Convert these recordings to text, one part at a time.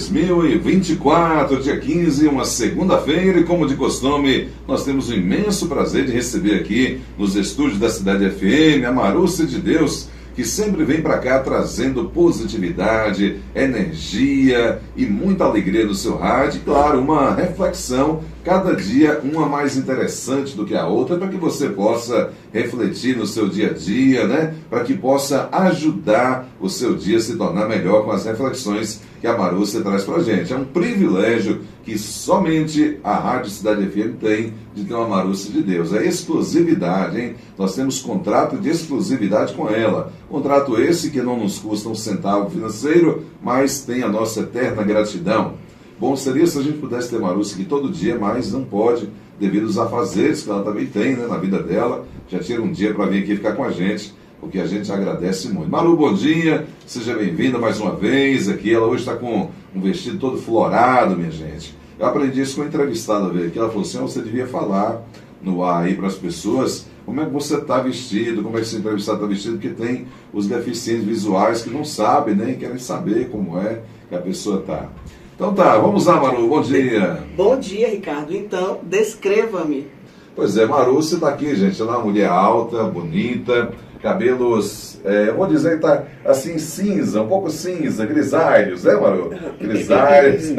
2024, dia 15, uma segunda-feira, e como de costume, nós temos o imenso prazer de receber aqui nos estúdios da Cidade FM a Marúcia de Deus, que sempre vem para cá trazendo positividade, energia e muita alegria no seu rádio. E, claro, uma reflexão, cada dia uma mais interessante do que a outra, para que você possa refletir no seu dia a dia, né? Para que possa ajudar o seu dia a se tornar melhor com as reflexões que a Marúcia traz para a gente. É um privilégio que somente a Rádio Cidade FM tem de ter uma Marúcia de Deus. É exclusividade, hein? Nós temos contrato de exclusividade com ela. Contrato esse que não nos custa um centavo financeiro, mas tem a nossa eterna gratidão. Bom, seria se a gente pudesse ter Marúcia aqui todo dia, mas não pode, devido aos afazeres que ela também tem, né, na vida dela. Já tira um dia para vir aqui ficar com a gente, o que a gente agradece muito. Maru, bom dia, seja bem-vinda mais uma vez aqui. Ela hoje está com um vestido todo florado, minha gente. Eu aprendi isso com a entrevistada veio aqui. Ela falou assim: você devia falar no ar aí para as pessoas como é que você está vestido, como é que esse entrevistado está vestido, porque tem os deficientes visuais que não sabem, nem querem saber como é que a pessoa está. Então tá, vamos lá, Maru, bom dia. Bom dia, Ricardo. Então, descreva-me. Pois é, Marúcia está aqui, gente. Ela é uma mulher alta, bonita, cabelos, eu vou dizer que tá assim cinza, um pouco cinza, grisalhos, né, Maru? Grisalhos.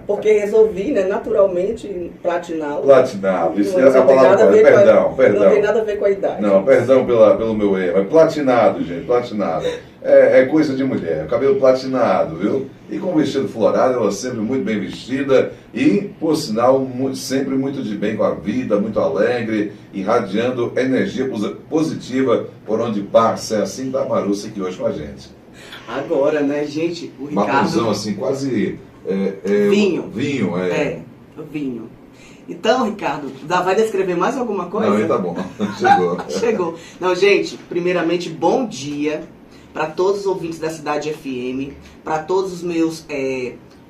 Porque resolvi, né, naturalmente, platiná-lo. Platinado, isso é a palavra, perdão. Não tem nada a ver com a idade. Não, perdão pelo meu erro, é platinado, gente, platinado. É coisa de mulher, cabelo platinado, viu? E com o vestido florado, ela sempre muito bem vestida e, por sinal, sempre muito de bem com a vida, muito alegre, irradiando energia positiva por onde passa. É assim da Marúcia aqui hoje com a gente. Agora, né, gente, o Ricardo... Uma fusão assim, quase... vinho. Vinho, vinho. Então, Ricardo, vai descrever mais alguma coisa? Não, tá bom. Chegou. Chegou. Não, gente, primeiramente, bom dia para todos os ouvintes da Cidade FM, para todos os meus,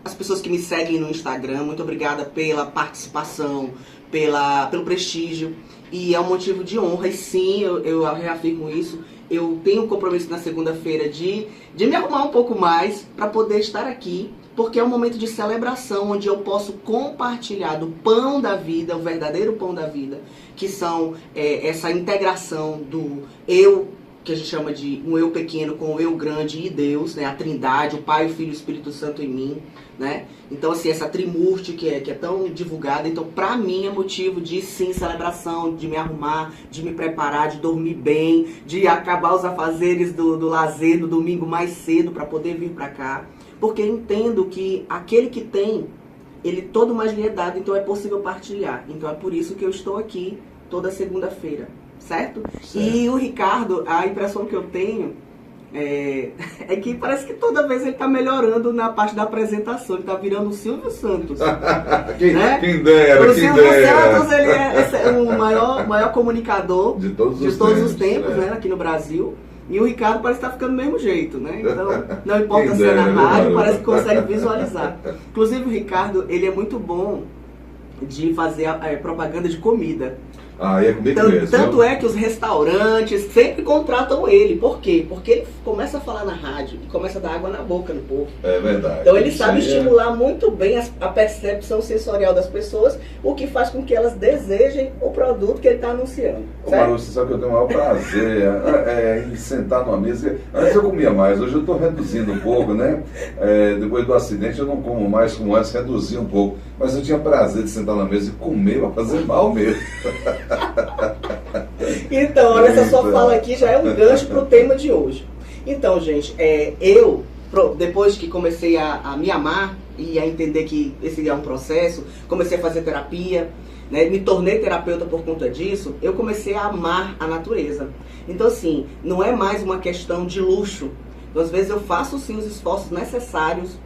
as pessoas que me seguem no Instagram. Muito obrigada pela participação, pelo prestígio, e é um motivo de honra, e sim, eu reafirmo isso. Eu tenho um compromisso na segunda-feira de me arrumar um pouco mais para poder estar aqui, porque é um momento de celebração, onde eu posso compartilhar do pão da vida, o verdadeiro pão da vida, que são essa integração do eu, que a gente chama de um eu pequeno com o eu grande e Deus, né? A Trindade, o Pai, o Filho e o Espírito Santo em mim, né? Então, assim, essa trimurte que é tão divulgada, então, pra mim é motivo de, sim, celebração, de me arrumar, de me preparar, de dormir bem, de acabar os afazeres do lazer no domingo mais cedo para poder vir pra cá, porque entendo que aquele que tem, ele todo mais lhe é dado, então é possível partilhar. Então é por isso que eu estou aqui toda segunda-feira. Certo? E o Ricardo, a impressão que eu tenho é que parece que toda vez ele está melhorando na parte da apresentação. Ele está virando o Silvio Santos. Quem dera, o Silvio Santos, ele é o maior comunicador de todos os tempos, né, aqui no Brasil. E o Ricardo parece que está ficando do mesmo jeito, né? Então, não importa se é na rádio, parece que consegue visualizar. Inclusive, o Ricardo, ele é muito bom de fazer propaganda de comida. Tanto é que os restaurantes sempre contratam ele. Por quê? Porque ele começa a falar na rádio e começa a dar água na boca no povo. É verdade. Então ele sabe estimular muito bem a percepção sensorial das pessoas, o que faz com que elas desejem o produto que ele está anunciando. Maru, você sabe que eu tenho o maior prazer em sentar numa mesa. Antes eu comia mais, hoje eu estou reduzindo um pouco, né? Depois do acidente eu não como mais como antes, reduzi um pouco. Mas eu tinha prazer de sentar na mesa e comer para fazer mal mesmo. Então, olha, essa sua fala aqui já é um gancho para o tema de hoje. Então, gente, depois que comecei a me amar e a entender que esse é um processo, comecei a fazer terapia, né, me tornei terapeuta por conta disso, eu comecei a amar a natureza. Então, assim, não é mais uma questão de luxo. Então, às vezes eu faço, sim, os esforços necessários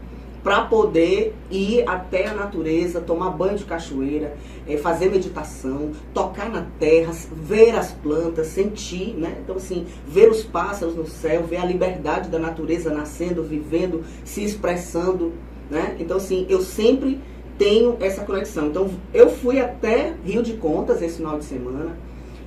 para poder ir até a natureza, tomar banho de cachoeira, fazer meditação, tocar na terra, ver as plantas, sentir, né? Então, assim, ver os pássaros no céu, ver a liberdade da natureza nascendo, vivendo, se expressando, né? Então, assim, eu sempre tenho essa conexão. Então, eu fui até Rio de Contas esse final de semana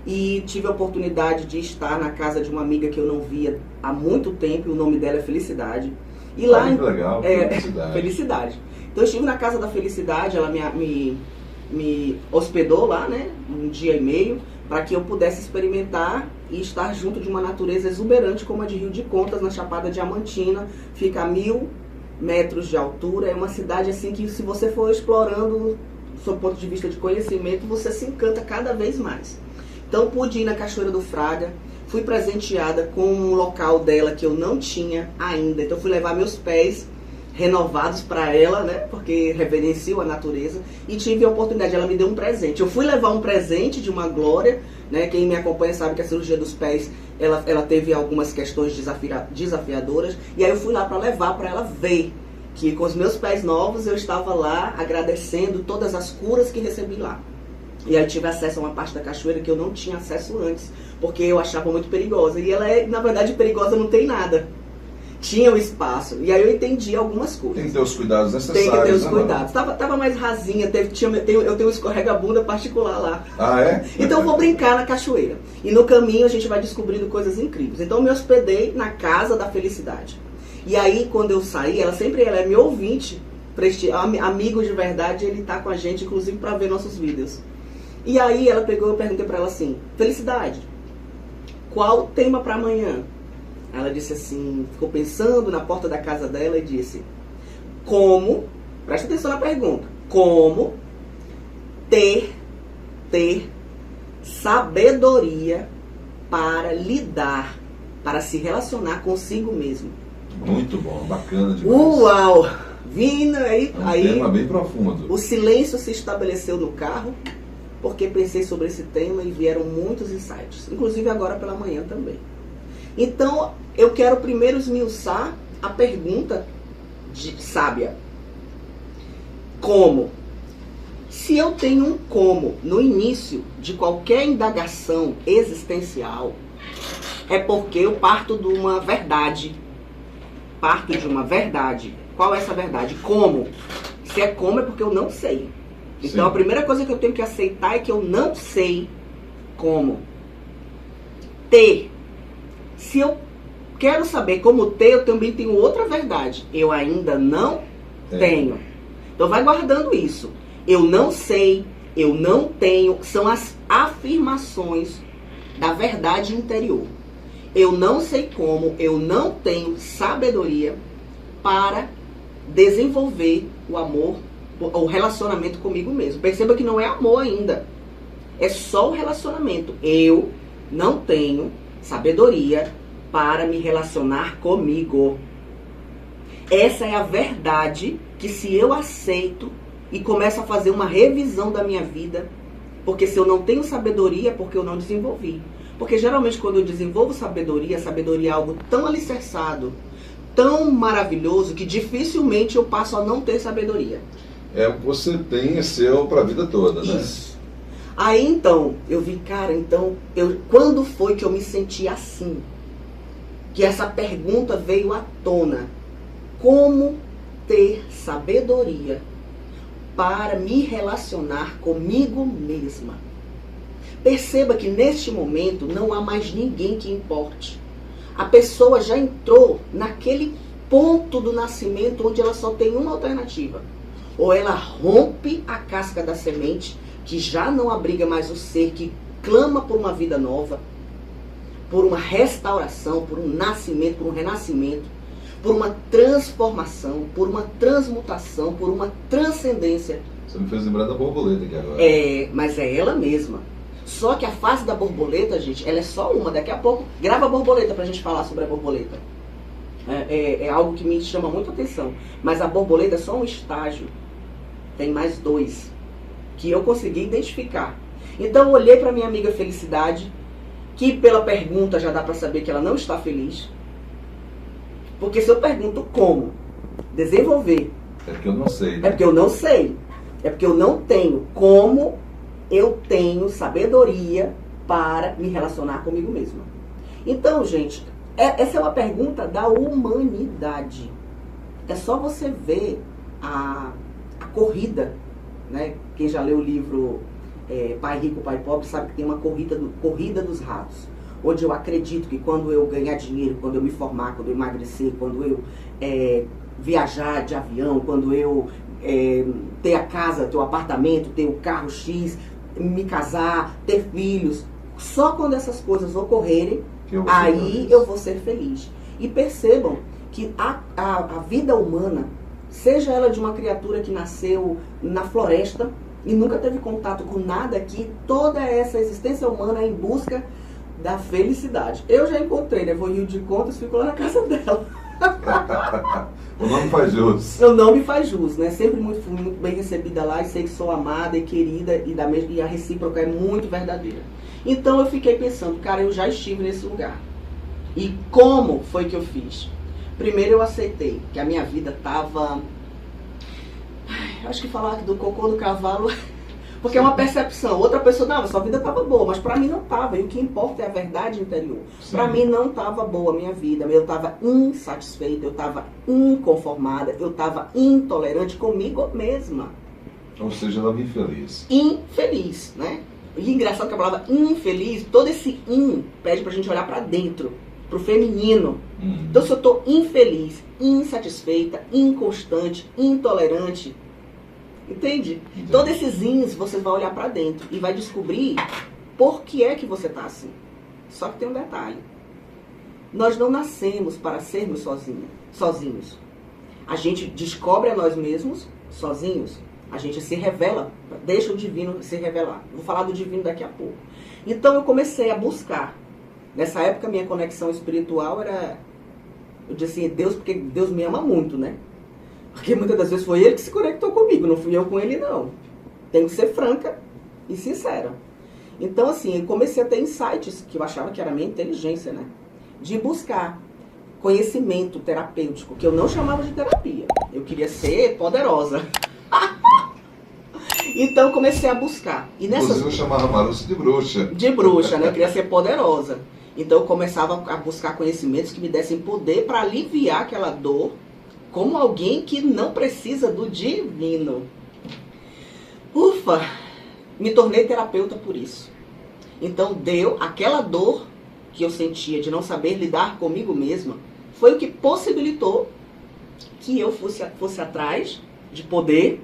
e tive a oportunidade de estar na casa de uma amiga que eu não via há muito tempo, o nome dela é Felicidade. E lá, que legal, felicidade. Felicidade. Então eu estive na Casa da Felicidade, ela me hospedou lá, né, um dia e meio, para que eu pudesse experimentar e estar junto de uma natureza exuberante como a de Rio de Contas, na Chapada Diamantina. Fica a 1000 metros de altura, é uma cidade assim que, se você for explorando do seu ponto de vista de conhecimento, você se encanta cada vez mais. Então pude ir na Cachoeira do Fraga, fui presenteada com um local dela que eu não tinha ainda, então fui levar meus pés renovados para ela, né, porque reverencio a natureza, e tive a oportunidade, ela me deu um presente. Eu fui levar um presente de uma Glória, né, quem me acompanha sabe que a cirurgia dos pés, ela teve algumas questões desafiadoras, e aí eu fui lá para levar, para ela ver que com os meus pés novos eu estava lá agradecendo todas as curas que recebi lá. E aí tive acesso a uma parte da cachoeira que eu não tinha acesso antes, porque eu achava muito perigosa, e ela é, na verdade, perigosa não tem nada. Tinha o espaço, e aí eu entendi algumas coisas. Tem que ter os cuidados necessários. Tem que ter os cuidados. Tava mais rasinha, eu tenho um escorrega-bunda particular lá. Ah, é? Então eu vou brincar na cachoeira. E no caminho a gente vai descobrindo coisas incríveis. Então eu me hospedei na Casa da Felicidade. E aí quando eu saí, ela é meu ouvinte, amigo de verdade, ele tá com a gente, inclusive, para ver nossos vídeos. E aí ela pegou, eu perguntei para ela assim: Felicidade, qual o tema para amanhã? Ela disse assim, ficou pensando na porta da casa dela e disse: como, presta atenção na pergunta, como ter sabedoria para lidar, para se relacionar consigo mesmo. Muito bom, bacana demais. Uau! Vindo aí, é um tema bem profundo. O silêncio se estabeleceu no carro, porque pensei sobre esse tema e vieram muitos insights, inclusive agora pela manhã também. Então, eu quero primeiro esmiuçar a pergunta sábia. Como? Se eu tenho um como no início de qualquer indagação existencial, é porque eu parto de uma verdade. Parto de uma verdade. Qual é essa verdade? Como? Se é como, é porque eu não sei. Então, a primeira coisa que eu tenho que aceitar é que eu não sei como. Se eu quero saber como ter, eu também tenho outra verdade. Eu ainda não tenho. Então vai guardando isso. Eu não sei, eu não tenho, são as afirmações da verdade interior. Eu não sei como, eu não tenho sabedoria para desenvolver o amor, o relacionamento comigo mesmo. Perceba que não é amor ainda. É só o relacionamento. Eu não tenho sabedoria para me relacionar comigo. Essa é a verdade que, se eu aceito e começo a fazer uma revisão da minha vida, porque se eu não tenho sabedoria é porque eu não desenvolvi. Porque geralmente quando eu desenvolvo sabedoria, sabedoria é algo tão alicerçado, tão maravilhoso, que dificilmente eu passo a não ter sabedoria. É o que você tem, é seu para a vida toda, né? Isso. Aí então, eu vi, cara, quando foi que eu me senti assim? Que essa pergunta veio à tona. Como ter sabedoria para me relacionar comigo mesma? Perceba que neste momento não há mais ninguém que importe. A pessoa já entrou naquele ponto do nascimento onde ela só tem uma alternativa. Ou ela rompe a casca da semente, que já não abriga mais o ser, que clama por uma vida nova, por uma restauração, por um nascimento, por um renascimento, por uma transformação, por uma transmutação, por uma transcendência. Você me fez lembrar da borboleta aqui agora. Mas é ela mesma. Só que a fase da borboleta, gente, ela é só uma. Daqui a pouco, grava a borboleta pra gente falar sobre a borboleta. É algo que me chama muita atenção. Mas a borboleta é só um estágio. Tem mais 2 que eu consegui identificar. Então eu olhei pra minha amiga Felicidade, que pela pergunta já dá pra saber que ela não está feliz. Porque se eu pergunto como desenvolver... É porque eu não sei, né? É porque eu não sei. É porque eu não tenho. Como eu tenho sabedoria para me relacionar comigo mesma? Então, gente, essa é uma pergunta da humanidade. É só você ver a corrida, né? Quem já leu o livro Pai Rico, Pai Pobre sabe que tem uma corrida dos ratos. onde eu acredito que quando eu ganhar dinheiro, quando eu me formar, quando eu emagrecer, quando eu viajar de avião, quando eu ter a casa, ter o apartamento, ter o carro X, me casar, ter filhos, só quando essas coisas ocorrerem, aí eu vou ser feliz. E percebam que a vida humana, seja ela de uma criatura que nasceu na floresta e nunca teve contato com nada aqui, toda essa existência humana é em busca da felicidade. Eu já encontrei, né? Vou em Rio de Contas, fico lá na casa dela. O nome faz jus. O nome faz jus, né? Sempre muito bem recebida lá e sei que sou amada e querida e a recíproca é muito verdadeira. Então eu fiquei pensando, cara, eu já estive nesse lugar. E como foi que eu fiz? Primeiro eu aceitei que a minha vida tava... Acho que falar do cocô do cavalo... Porque é uma percepção. Outra pessoa, não, sua vida estava boa, mas para mim não estava. E o que importa é a verdade interior. Para mim não estava boa a minha vida. Eu estava insatisfeita, eu estava inconformada, eu estava intolerante comigo mesma. Ou seja, ela me infeliz. Infeliz, né? E engraçado que a palavra infeliz, todo esse pede pra gente olhar para dentro, pro feminino. Então se eu estou infeliz, insatisfeita, inconstante, intolerante... Entende? Todos esses ins você vai olhar pra dentro e vai descobrir por que é que você tá assim. Só que tem um detalhe. Nós não nascemos para sermos sozinhos. A gente descobre a nós mesmos sozinhos. A gente se revela, deixa o divino se revelar. Vou falar do divino daqui a pouco. Então eu comecei a buscar. Nessa época minha conexão espiritual era... Eu disse assim, Deus, porque Deus me ama muito, né? Porque muitas das vezes foi ele que se conectou comigo, não fui eu com ele, não. Tenho que ser franca e sincera. Então, assim, eu comecei a ter insights, que eu achava que era minha inteligência, né? De buscar conhecimento terapêutico, que eu não chamava de terapia. Eu queria ser poderosa. Então, eu comecei a buscar. E Inclusive, eu chamava a Marussa de bruxa. De bruxa, né? Eu queria ser poderosa. Então, eu começava a buscar conhecimentos que me dessem poder para aliviar aquela dor, como alguém que não precisa do divino. Ufa! Me tornei terapeuta por isso. Então deu aquela dor que eu sentia de não saber lidar comigo mesma, foi o que possibilitou que eu fosse atrás de poder,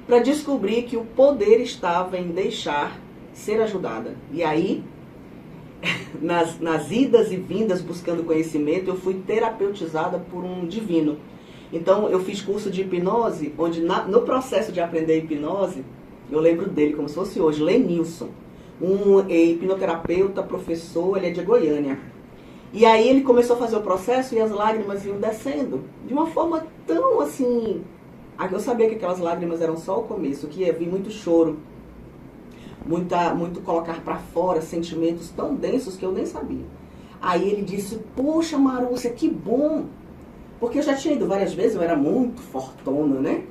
para descobrir que o poder estava em deixar ser ajudada. E aí, nas idas e vindas buscando conhecimento, eu fui terapeutizada por um divino. Então, eu fiz curso de hipnose, onde no processo de aprender hipnose, eu lembro dele como se fosse hoje, Lenilson, um hipnoterapeuta, professor, ele é de Goiânia. E aí ele começou a fazer o processo e as lágrimas iam descendo, de uma forma tão assim... Eu sabia que aquelas lágrimas eram só o começo, que ia vir muito choro, muito colocar para fora sentimentos tão densos que eu nem sabia. Aí ele disse, poxa Marúcia, que bom! Porque eu já tinha ido várias vezes, eu era muito fortona, né?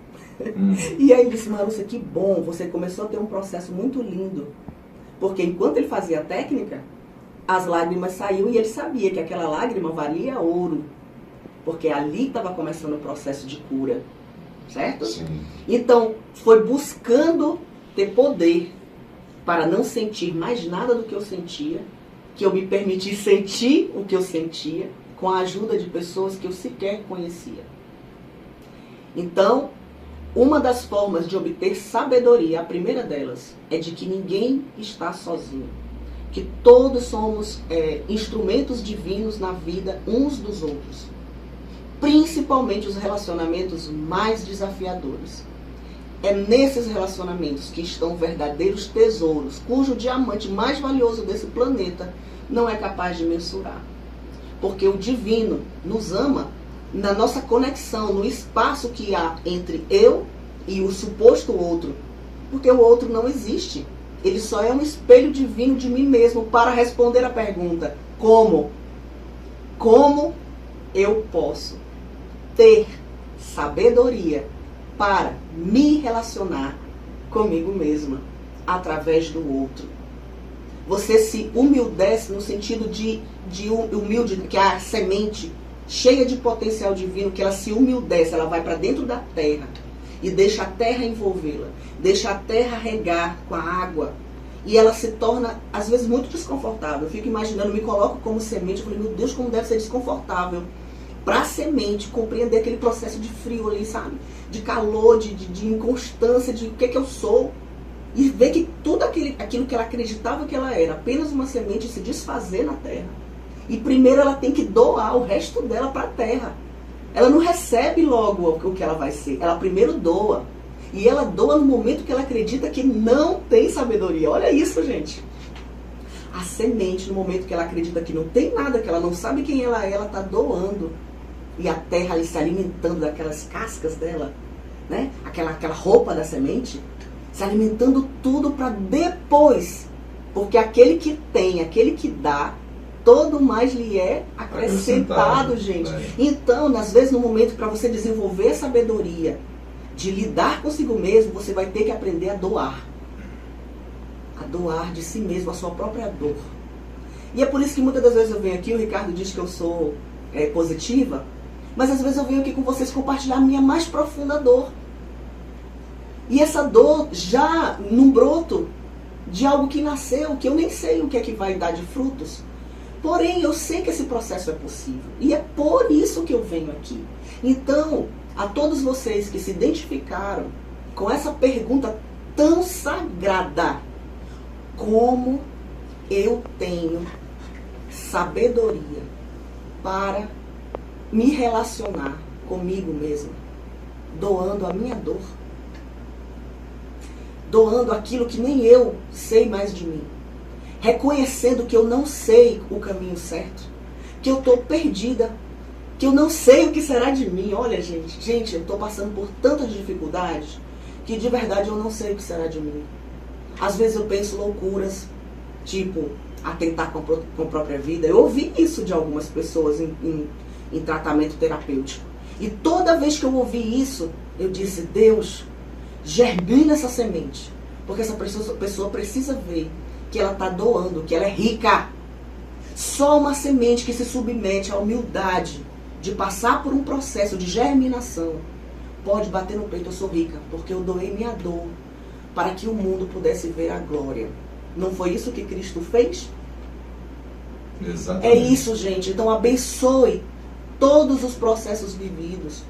E aí ele disse, Marúcia, que bom, você começou a ter um processo muito lindo. Porque enquanto ele fazia a técnica, as lágrimas saíam e ele sabia que aquela lágrima valia ouro. Porque ali estava começando o processo de cura, certo? Sim. Então, foi buscando ter poder para não sentir mais nada do que eu sentia, que eu me permiti sentir o que eu sentia, com a ajuda de pessoas que eu sequer conhecia. Então, uma das formas de obter sabedoria, a primeira delas, é de que ninguém está sozinho. Que todos somos instrumentos divinos na vida uns dos outros. Principalmente os relacionamentos mais desafiadores. É nesses relacionamentos que estão verdadeiros tesouros, cujo diamante mais valioso desse planeta não é capaz de mensurar. Porque o divino nos ama na nossa conexão, no espaço que há entre eu e o suposto outro. Porque o outro não existe. Ele só é um espelho divino de mim mesmo para responder a pergunta: como? Como eu posso ter sabedoria para me relacionar comigo mesma através do outro? Você se humildece no sentido de humilde, que a semente cheia de potencial divino, que ela se humildece, ela vai para dentro da terra e deixa a terra envolvê-la, deixa a terra regar com a água E ela se torna, às vezes, muito desconfortável. Eu fico imaginando, me coloco como semente, eu falei, meu Deus, como deve ser desconfortável para a semente compreender aquele processo de frio ali, sabe? De calor, de inconstância, de o que é que eu sou. E ver que tudo aquilo que ela acreditava que ela era, apenas uma semente, se desfazer na terra. E primeiro ela tem que doar o resto dela para a terra. Ela não recebe logo o que ela vai ser. Ela primeiro doa. E ela doa no momento que ela acredita que não tem sabedoria. Olha isso, gente. A semente, no momento que ela acredita que não tem nada, que ela não sabe quem ela é, ela está doando. E a terra ali se alimentando daquelas cascas dela, né? Aquela roupa da semente, se alimentando tudo para depois. Porque aquele que tem, aquele que dá, todo mais lhe é acrescentado, gente. Então, às vezes, no momento para você desenvolver sabedoria, de lidar consigo mesmo, você vai ter que aprender a doar. A doar de si mesmo, a sua própria dor. E é por isso que muitas das vezes eu venho aqui, o Ricardo diz que eu sou positiva, mas às vezes eu venho aqui com vocês compartilhar a minha mais profunda dor. E essa dor já num broto de algo que nasceu, que eu nem sei o que é que vai dar de frutos. Porém, eu sei que esse processo é possível. E é por isso que eu venho aqui. Então, a todos vocês que se identificaram com essa pergunta tão sagrada, como eu tenho sabedoria para me relacionar comigo mesmo, doando a minha dor, doando aquilo que nem eu sei mais de mim, reconhecendo que eu não sei o caminho certo, que eu estou perdida, que eu não sei o que será de mim. Olha, gente, eu estou passando por tantas dificuldades que de verdade eu não sei o que será de mim. Às vezes eu penso loucuras, tipo, atentar com a própria vida. Eu ouvi isso de algumas pessoas em tratamento terapêutico. E toda vez que eu ouvi isso, eu disse, Deus, germina essa semente. Porque essa pessoa precisa ver que ela está doando, que ela é rica. Só uma semente que se submete à humildade de passar por um processo de germinação pode bater no peito, eu sou rica, porque eu doei minha dor para que o mundo pudesse ver a glória. Não foi isso que Cristo fez? Exatamente. É isso, gente. Então abençoe todos os processos vividos.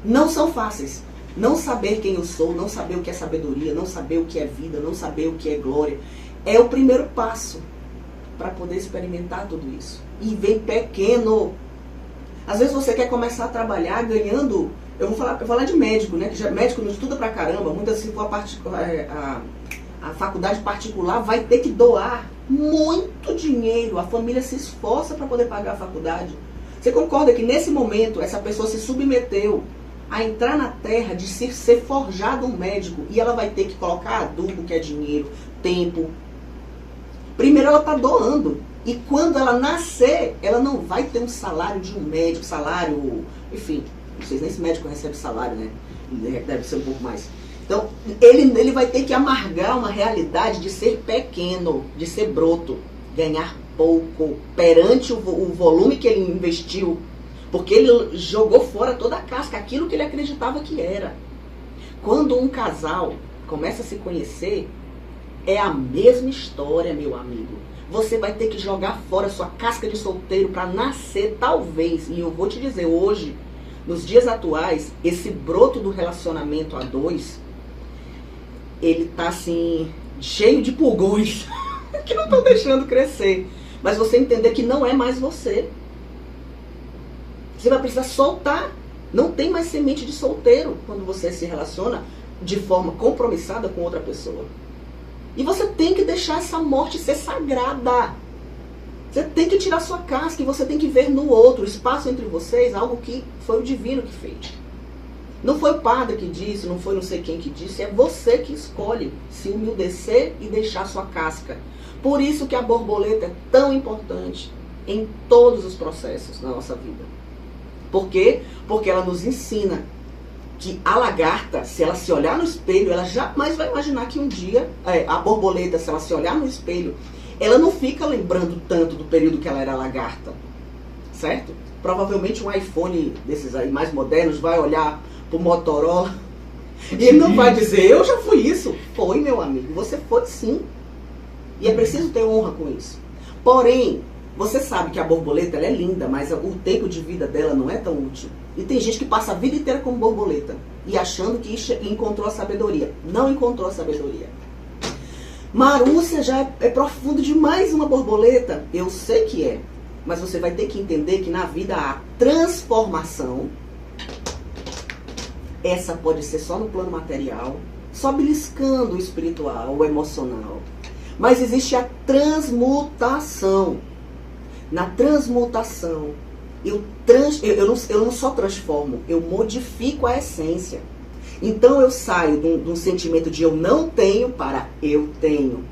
Não são fáceis. Não saber quem eu sou, não saber o que é sabedoria, não saber o que é vida, não saber o que é glória, é o primeiro passo para poder experimentar tudo isso. E vem pequeno. Às vezes você quer começar a trabalhar ganhando... Eu vou falar de médico, né? Que já, médico não estuda pra caramba. Muitas, se for a faculdade particular, vai ter que doar muito dinheiro. A família se esforça para poder pagar a faculdade. Você concorda que nesse momento essa pessoa se submeteu a entrar na terra de ser forjado um médico e ela vai ter que colocar adubo, que é dinheiro, tempo. Primeiro ela está doando. E quando ela nascer, ela não vai ter um salário de um médico, salário, enfim, não sei nem se médico recebe salário, né? Deve ser um pouco mais. Então, ele vai ter que amargar uma realidade de ser pequeno, de ser broto, ganhar pouco, perante o volume que ele investiu, porque ele jogou fora toda a casca, aquilo que ele acreditava que era. Quando um casal começa a se conhecer, é a mesma história, meu amigo. Você vai ter que jogar fora sua casca de solteiro para nascer, talvez. E eu vou te dizer, hoje, nos dias atuais, esse broto do relacionamento a dois, ele tá assim, cheio de pulgões, que não estão deixando crescer. Mas você entender que não é mais você. Você vai precisar soltar. Não tem mais semente de solteiro quando você se relaciona de forma compromissada com outra pessoa. E você tem que deixar essa morte ser sagrada. Você tem que tirar sua casca e você tem que ver no outro, o espaço entre vocês, algo que foi o divino que fez. Não foi o padre que disse, não foi não sei quem que disse, é você que escolhe se humildecer e deixar sua casca. Por isso que a borboleta é tão importante em todos os processos da nossa vida. Por quê? Porque ela nos ensina que a lagarta, se ela se olhar no espelho, ela jamais vai imaginar que um dia, a borboleta, se ela se olhar no espelho, ela não fica lembrando tanto do período que ela era lagarta, certo? Provavelmente um iPhone desses aí mais modernos vai olhar pro Motorola E ele não vai dizer, eu já fui isso. Foi, meu amigo, você foi sim. E é preciso ter honra com isso. Porém, você sabe que a borboleta ela é linda, mas o tempo de vida dela não é tão útil. E tem gente que passa a vida inteira como borboleta e achando que encontrou a sabedoria. Não encontrou a sabedoria. Marúcia já é profundo demais uma borboleta. Eu sei que é. Mas você vai ter que entender que na vida há transformação. Essa pode ser só no plano material, só beliscando o espiritual, o emocional. Mas existe a transmutação. Na transmutação, eu não só transformo, eu modifico a essência. Então eu saio de um sentimento de eu não tenho para eu tenho.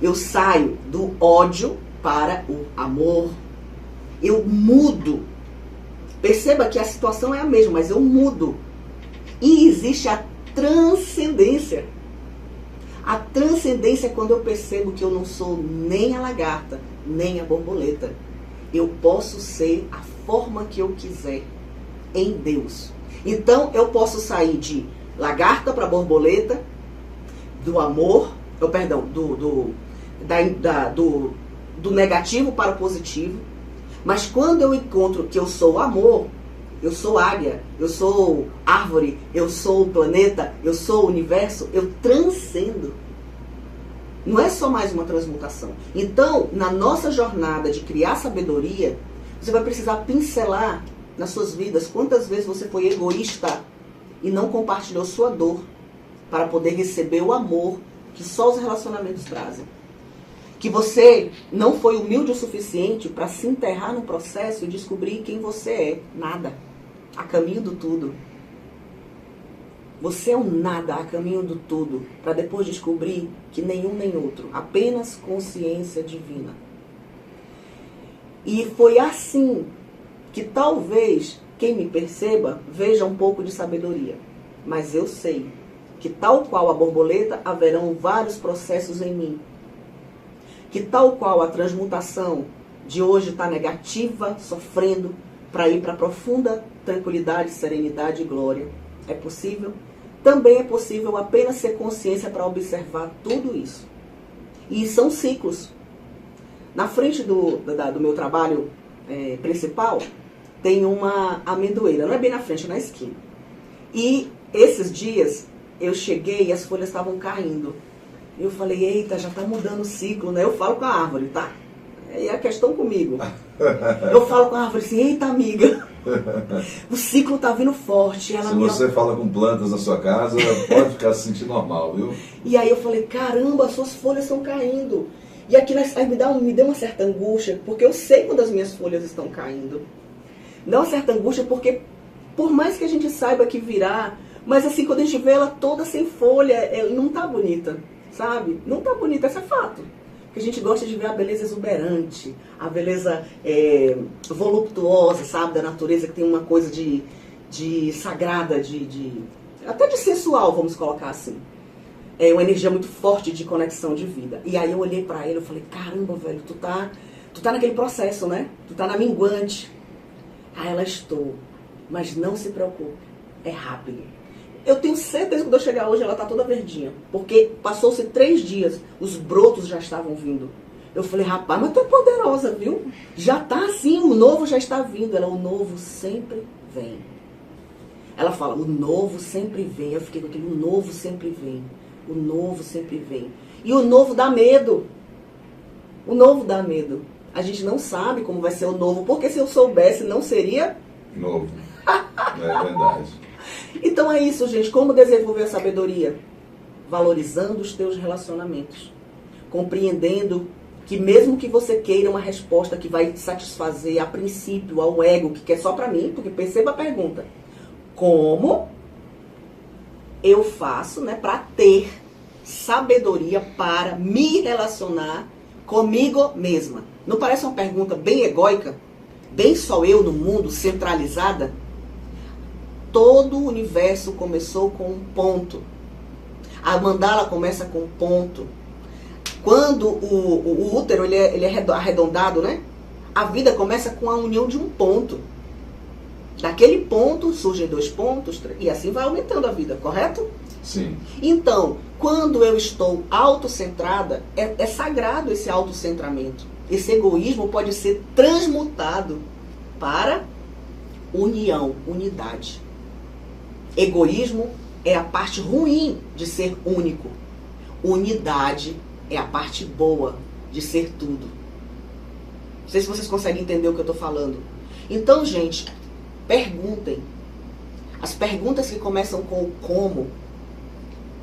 Eu saio do ódio para o amor. Eu mudo. Perceba que a situação é a mesma, mas eu mudo. E existe a transcendência. A transcendência é quando eu percebo que eu não sou nem a lagarta, nem a borboleta. Eu posso ser a forma que eu quiser em Deus. Então eu posso sair de lagarta para borboleta, do amor, do negativo para o positivo. Mas quando eu encontro que eu sou o amor, eu sou águia, eu sou árvore, eu sou o planeta, eu sou o universo, eu transcendo. Não é só mais uma transmutação. Então, na nossa jornada de criar sabedoria, você vai precisar pincelar nas suas vidas quantas vezes você foi egoísta e não compartilhou sua dor para poder receber o amor que só os relacionamentos trazem. Que você não foi humilde o suficiente para se enterrar no processo e descobrir quem você é. Nada. A caminho do tudo. Você é um nada a caminho do tudo, para depois descobrir que nenhum nem outro, apenas consciência divina. E foi assim que talvez quem me perceba veja um pouco de sabedoria. Mas eu sei que tal qual a borboleta haverão vários processos em mim. Que tal qual a transmutação de hoje está negativa, sofrendo, para ir para profunda tranquilidade, serenidade e glória. É possível? Também é possível apenas ser consciência para observar tudo isso. E são ciclos. Na frente do meu trabalho principal, tem uma amendoeira. Não é bem na frente, é na esquina. E esses dias eu cheguei e as folhas estavam caindo. Eu falei, eita, já está mudando o ciclo, né? Eu falo com a árvore, tá? É a questão comigo. Eu falo com a árvore assim, eita, amiga, o ciclo tá vindo forte. Se você fala com plantas na sua casa, pode ficar se sentindo normal, viu? E aí eu falei, caramba, as suas folhas estão caindo. E aqui me deu uma certa angústia, porque eu sei quando as minhas folhas estão caindo. Dá uma certa angústia porque, por mais que a gente saiba que virá, mas assim, quando a gente vê ela toda sem folha, ela não tá bonita, sabe? Não tá bonita, esse é fato. Porque a gente gosta de ver a beleza exuberante, a beleza voluptuosa, sabe, da natureza, que tem uma coisa de sagrada, até de sensual, vamos colocar assim. É uma energia muito forte de conexão de vida. E aí eu olhei pra ele e falei, caramba, velho, tu tá naquele processo, né? Tu tá na minguante. Aí ela, estou, mas não se preocupe, é rápido. Eu tenho certeza que quando eu chegar hoje ela tá toda verdinha. Porque passou-se 3 dias, os brotos já estavam vindo. Eu falei, rapaz, mas tu é poderosa, viu? Já tá assim, o novo já está vindo. Ela, o novo sempre vem. Ela fala, o novo sempre vem. Eu fiquei com aquele, o novo sempre vem. O novo sempre vem. E o novo dá medo. O novo dá medo. A gente não sabe como vai ser o novo, porque se eu soubesse, não seria novo. É verdade. Então é isso, gente. Como desenvolver a sabedoria? Valorizando os teus relacionamentos. Compreendendo que mesmo que você queira uma resposta que vai satisfazer a princípio, ao ego, que quer só pra mim, porque perceba a pergunta. Como eu faço, né, para ter sabedoria para me relacionar comigo mesma? Não parece uma pergunta bem egóica? Bem só eu no mundo, centralizada? Todo o universo começou com um ponto. A mandala começa com um ponto. Quando o útero ele é arredondado, né? A vida começa com a união de um ponto. Daquele ponto surgem 2 pontos e assim vai aumentando a vida, correto? Sim. Então, quando eu estou autocentrada, é sagrado esse autocentramento. Esse egoísmo pode ser transmutado para união, unidade. Egoísmo é a parte ruim de ser único. Unidade é a parte boa de ser tudo. Não sei se vocês conseguem entender o que eu estou falando. Então, gente, perguntem. As perguntas que começam com o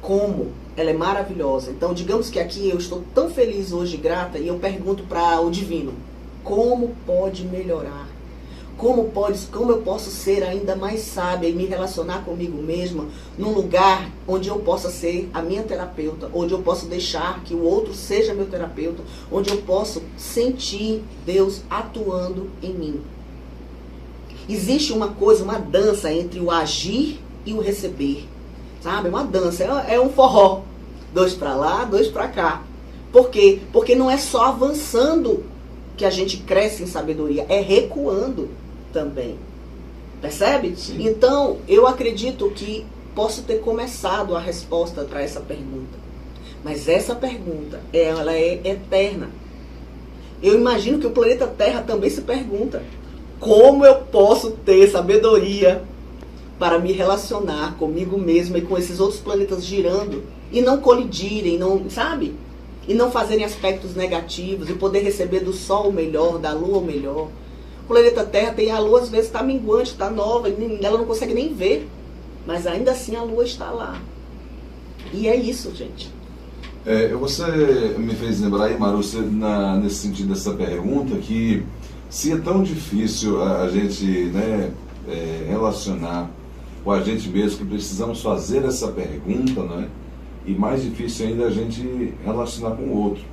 como, ela é maravilhosa. Então, digamos que aqui eu estou tão feliz hoje, grata, e eu pergunto para o divino, como pode melhorar? Como eu posso ser ainda mais sábia e me relacionar comigo mesma num lugar onde eu possa ser a minha terapeuta, onde eu posso deixar que o outro seja meu terapeuta, onde eu posso sentir Deus atuando em mim. Existe uma dança entre o agir e o receber, sabe? Uma dança, é um forró. 2 para lá, 2 para cá. Por quê? Porque não é só avançando que a gente cresce em sabedoria, é recuando também. Percebe? Sim. Então, eu acredito que posso ter começado a resposta para essa pergunta. Mas essa pergunta, ela é eterna. Eu imagino que o planeta Terra também se pergunta: como eu posso ter sabedoria para me relacionar comigo mesma e com esses outros planetas girando e não colidirem, não, sabe? E não fazerem aspectos negativos e poder receber do Sol o melhor, da Lua o melhor. O planeta Terra tem a Lua, às vezes está minguante, está nova, ela não consegue nem ver. Mas ainda assim a Lua está lá. E é isso, gente. Você me fez lembrar aí, Marúcia, nesse sentido dessa pergunta, que se é tão difícil a gente, né, relacionar com a gente mesmo, que precisamos fazer essa pergunta, né? E mais difícil ainda a gente relacionar com o outro.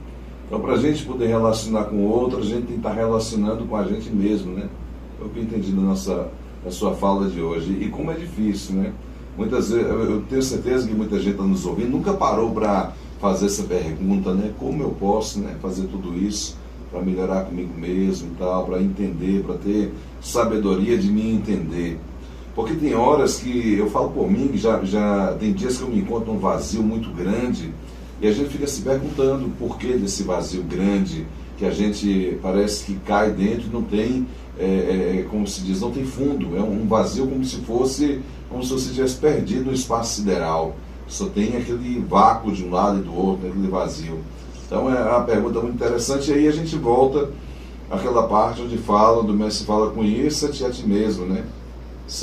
Então, para a gente poder relacionar com o outro, a gente tem que estar relacionando com a gente mesmo, né? É o que eu entendi na sua fala de hoje. E como é difícil, né? Muitas vezes, eu tenho certeza que muita gente está nos ouvindo, nunca parou para fazer essa pergunta, né? Como eu posso, né, fazer tudo isso para melhorar comigo mesmo e tal, para entender, para ter sabedoria de me entender. Porque tem horas que eu falo por mim, já tem dias que eu me encontro num vazio muito grande e a gente fica se perguntando o porquê desse vazio grande, que a gente parece que cai dentro e não tem, como se diz, não tem fundo. É um vazio como se você tivesse perdido no espaço sideral. Só tem aquele vácuo de um lado e do outro, aquele vazio. Então é uma pergunta muito interessante. E aí a gente volta àquela parte onde fala, do mestre fala: conheça-te a ti mesmo, né?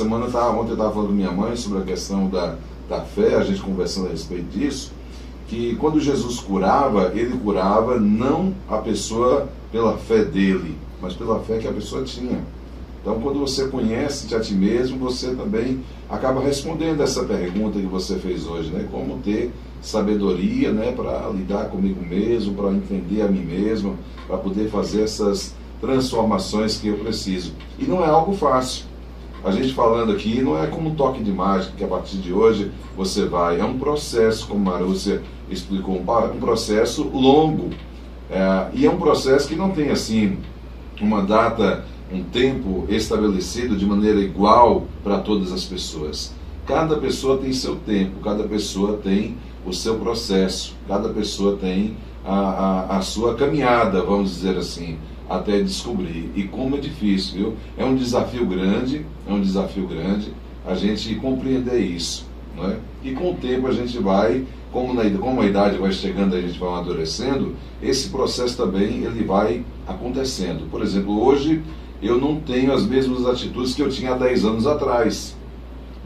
Ontem eu estava falando com minha mãe sobre a questão da fé, a gente conversando a respeito disso, que quando Jesus curava, ele curava não a pessoa pela fé dele, mas pela fé que a pessoa tinha. Então, quando você conhece a ti mesmo, você também acaba respondendo essa pergunta que você fez hoje, né? Como ter sabedoria, né, para lidar comigo mesmo, para entender a mim mesmo, para poder fazer essas transformações que eu preciso. E não é algo fácil. A gente falando aqui não é como um toque de mágica, que a partir de hoje você vai. É um processo, como a Marúcia explicou, um processo longo. E é um processo que não tem assim uma data, um tempo estabelecido de maneira igual para todas as pessoas. Cada pessoa tem seu tempo, cada pessoa tem o seu processo, cada pessoa tem a sua caminhada, vamos dizer assim, até descobrir. E como é difícil, viu? É um desafio grande a gente compreender isso, não é? E com o tempo a gente vai, como a idade vai chegando, a gente vai amadurecendo, esse processo também ele vai acontecendo. Por exemplo, hoje eu não tenho as mesmas atitudes que eu tinha há 10 anos atrás.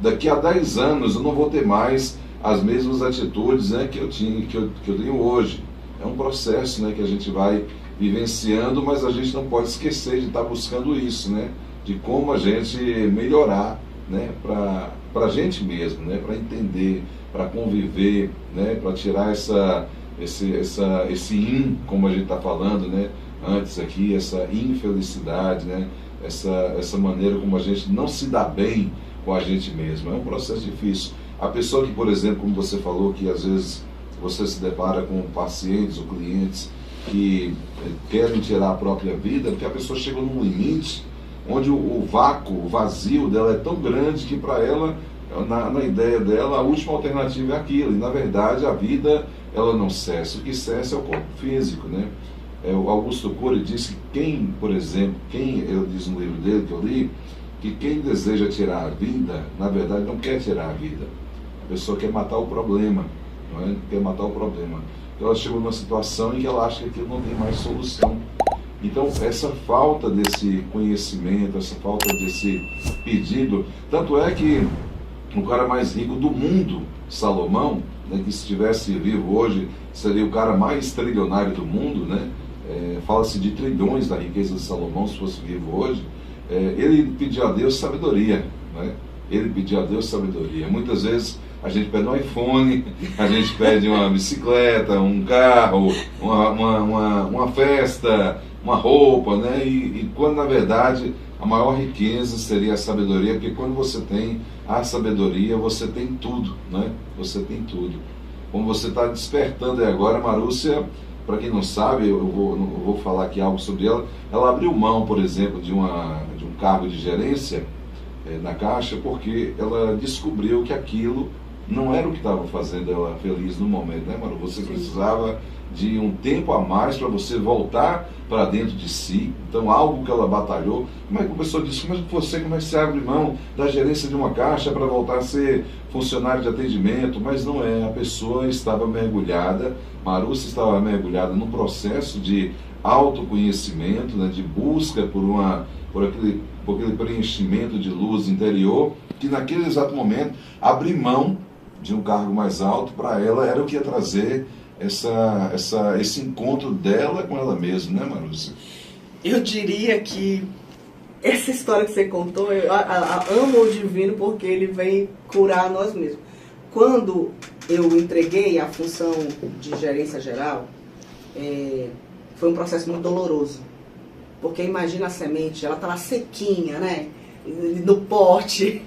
Daqui a 10 anos eu não vou ter mais as mesmas atitudes, né, que eu tenho hoje. É um processo, né, que a gente vai vivenciando, mas a gente não pode esquecer de estar buscando isso, né, de como a gente melhorar, né, para a gente mesmo, né, para entender, para conviver, né, para tirar esse como a gente está falando, né, antes aqui, essa infelicidade, né, essa maneira como a gente não se dá bem com a gente mesmo. É um processo difícil. A pessoa que, por exemplo, como você falou, que às vezes você se depara com pacientes ou clientes que querem tirar a própria vida, porque a pessoa chegou num limite onde o vácuo, o vazio dela é tão grande que para ela, na ideia dela, a última alternativa é aquilo. E na verdade a vida, ela não cessa. O que cessa é o corpo físico, né? O Augusto Cury disse que quem, por exemplo, ele diz no livro dele que eu li, que quem deseja tirar a vida, na verdade não quer tirar a vida. A pessoa quer matar o problema, não é? Quer matar o problema. Então ela chegou numa situação em que ela acha que aquilo não tem mais solução. Então essa falta desse conhecimento, essa falta desse pedido, tanto é que o cara mais rico do mundo, Salomão, né, que se estivesse vivo hoje seria o cara mais trilionário do mundo, né? Fala-se de trilhões da riqueza de Salomão se fosse vivo hoje. Ele pediu a Deus sabedoria, né? Ele pediu a Deus sabedoria. Muitas vezes a gente pede um iPhone, a gente pede uma bicicleta, um carro, uma festa, uma roupa, né? E quando na verdade a maior riqueza seria a sabedoria, porque quando você tem a sabedoria, você tem tudo, né? Você tem tudo. Como você está despertando aí agora, Marúcia, para quem não sabe, eu vou falar aqui algo sobre ela. Ela abriu mão, por exemplo, de um cargo de gerência na Caixa, porque ela descobriu que aquilo não era o que estava fazendo ela feliz no momento, né, Maru? Você precisava de um tempo a mais para você voltar para dentro de si. Então, algo que ela batalhou. Como é que a pessoa disse, mas você, como é que você abre mão da gerência de uma caixa para voltar a ser funcionário de atendimento? Mas não é, a pessoa estava mergulhada, Marúcia estava mergulhada num processo de autoconhecimento, né, de busca por aquele preenchimento de luz interior, que naquele exato momento, abrir mão de um cargo mais alto, para ela era o que ia trazer esse encontro dela com ela mesma, né, Marúcia? Eu diria que essa história que você contou, eu amo o divino porque ele vem curar nós mesmos. Quando eu entreguei a função de gerência geral, foi um processo muito doloroso. Porque imagina a semente, ela tá lá sequinha, né? No pote.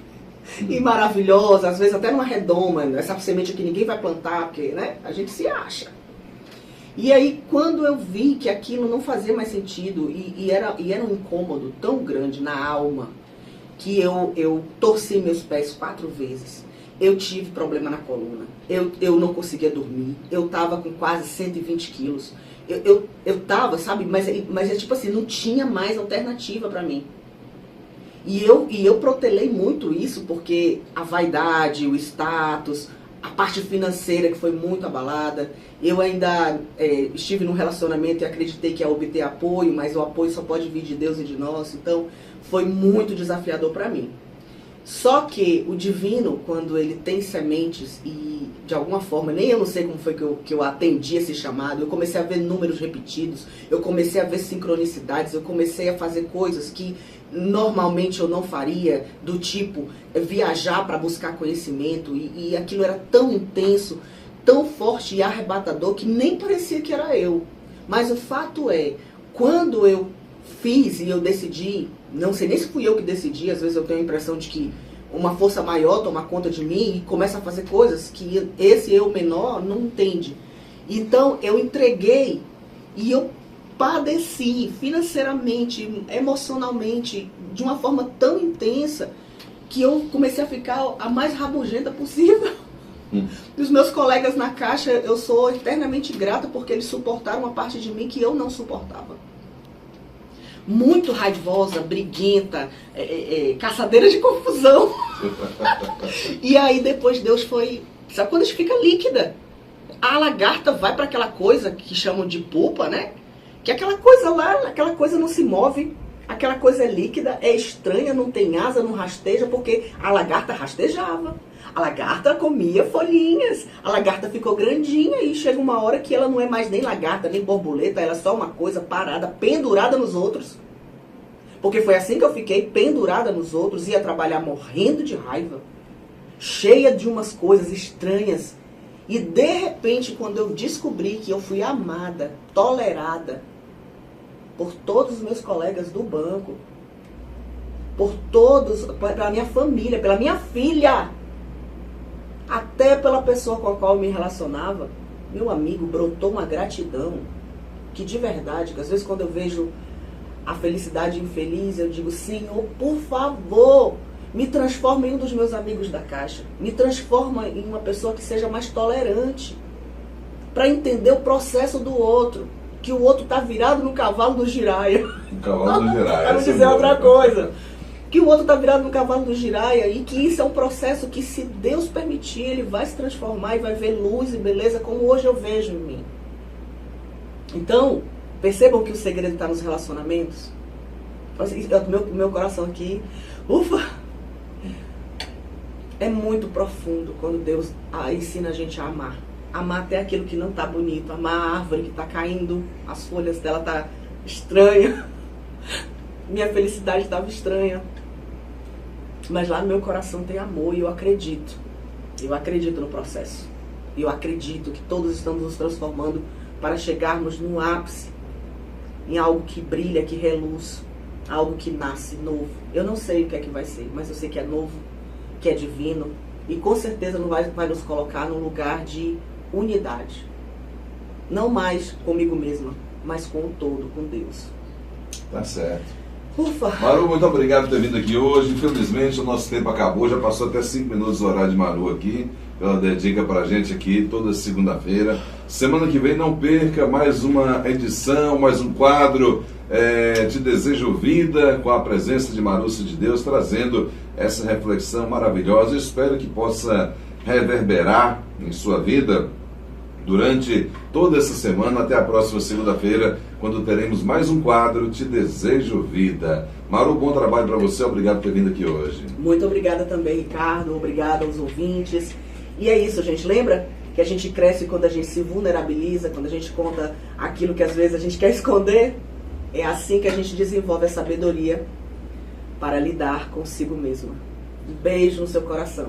E maravilhosa, às vezes até numa redoma, essa semente que ninguém vai plantar, porque, né, a gente se acha. E aí, quando eu vi que aquilo não fazia mais sentido, e era um incômodo tão grande na alma, que eu torci meus pés 4 vezes. Eu tive problema na coluna, eu não conseguia dormir, eu tava com quase 120 quilos. Eu tava, sabe, mas é tipo assim, não tinha mais alternativa pra mim. E eu protelei muito isso porque a vaidade, o status, a parte financeira que foi muito abalada. Eu ainda estive num relacionamento e acreditei que ia obter apoio, mas o apoio só pode vir de Deus e de nós. Então foi muito desafiador para mim. Só que o divino, quando ele tem sementes e de alguma forma, nem eu não sei como foi que eu atendi esse chamado, eu comecei a ver números repetidos, eu comecei a ver sincronicidades, eu comecei a fazer coisas que normalmente eu não faria, do tipo viajar para buscar conhecimento, e aquilo era tão intenso, tão forte e arrebatador que nem parecia que era eu. Mas o fato é, quando eu fiz e eu decidi, não sei nem se fui eu que decidi, às vezes eu tenho a impressão de que uma força maior toma conta de mim e começa a fazer coisas que esse eu menor não entende. Então eu entreguei e eu padeci financeiramente, emocionalmente, de uma forma tão intensa que eu comecei a ficar a mais rabugenta possível. Os meus colegas na Caixa, eu sou eternamente grata porque eles suportaram uma parte de mim que eu não suportava. Muito raivosa, briguenta, caçadeira de confusão. E aí depois Deus foi... Sabe quando a gente fica líquida? A lagarta vai para aquela coisa que chamam de pupa, né? Que aquela coisa lá, aquela coisa não se move, aquela coisa é líquida, é estranha, não tem asa, não rasteja, porque a lagarta rastejava. A lagarta comia folhinhas, a lagarta ficou grandinha e chega uma hora que ela não é mais nem lagarta, nem borboleta, ela é só uma coisa parada, pendurada nos outros. Porque foi assim que eu fiquei, pendurada nos outros, ia trabalhar morrendo de raiva, cheia de umas coisas estranhas. E de repente, quando eu descobri que eu fui amada, tolerada, por todos os meus colegas do banco, por todos, pela minha família, pela minha filha, até pela pessoa com a qual eu me relacionava, meu amigo, brotou uma gratidão que de verdade, que às vezes quando eu vejo a felicidade infeliz, eu digo, Senhor, por favor, me transforma em um dos meus amigos da caixa. Me transforma em uma pessoa que seja mais tolerante, para entender o processo do outro. Que o outro está virado no cavalo do giraia. O cavalo do giraia. Para não dizer outra coisa. Que o outro está virado no cavalo do giraia e que isso é um processo que, se Deus permitir, ele vai se transformar e vai ver luz e beleza como hoje eu vejo em mim. Então, percebam que o segredo está nos relacionamentos. Meu coração aqui, ufa! É muito profundo quando Deus ensina a gente a amar. Amar até aquilo que não está bonito. Amar a árvore que está caindo, as folhas dela tá estranha. Minha felicidade estava estranha. Mas lá no meu coração tem amor e eu acredito. Eu acredito no processo. Eu acredito que todos estamos nos transformando para chegarmos no ápice, em algo que brilha, que reluz, algo que nasce novo. Eu não sei o que é que vai ser, mas eu sei que é novo, que é divino e com certeza não vai nos colocar num lugar de unidade. Não mais comigo mesma, mas com o todo, com Deus. Tá certo. Ufa! Maru, muito obrigado por ter vindo aqui hoje. Infelizmente o nosso tempo acabou, já passou até 5 minutos do horário de Maru aqui. Ela dedica pra gente aqui toda segunda-feira. Semana que vem não perca mais uma edição, mais um quadro Te Desejo Vida, com a presença de Marúcia de Deus, trazendo essa reflexão maravilhosa. Eu espero que possa reverberar em sua vida durante toda essa semana, até a próxima segunda-feira, quando teremos mais um quadro Te Desejo Vida. Maru, bom trabalho para você, obrigado por ter vindo aqui hoje. Muito obrigada também, Ricardo, obrigada aos ouvintes. E é isso, gente, lembra que a gente cresce quando a gente se vulnerabiliza, quando a gente conta aquilo que às vezes a gente quer esconder? É assim que a gente desenvolve a sabedoria para lidar consigo mesma. Um beijo no seu coração.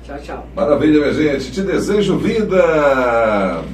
Tchau, tchau. Maravilha, minha gente. Te desejo vida!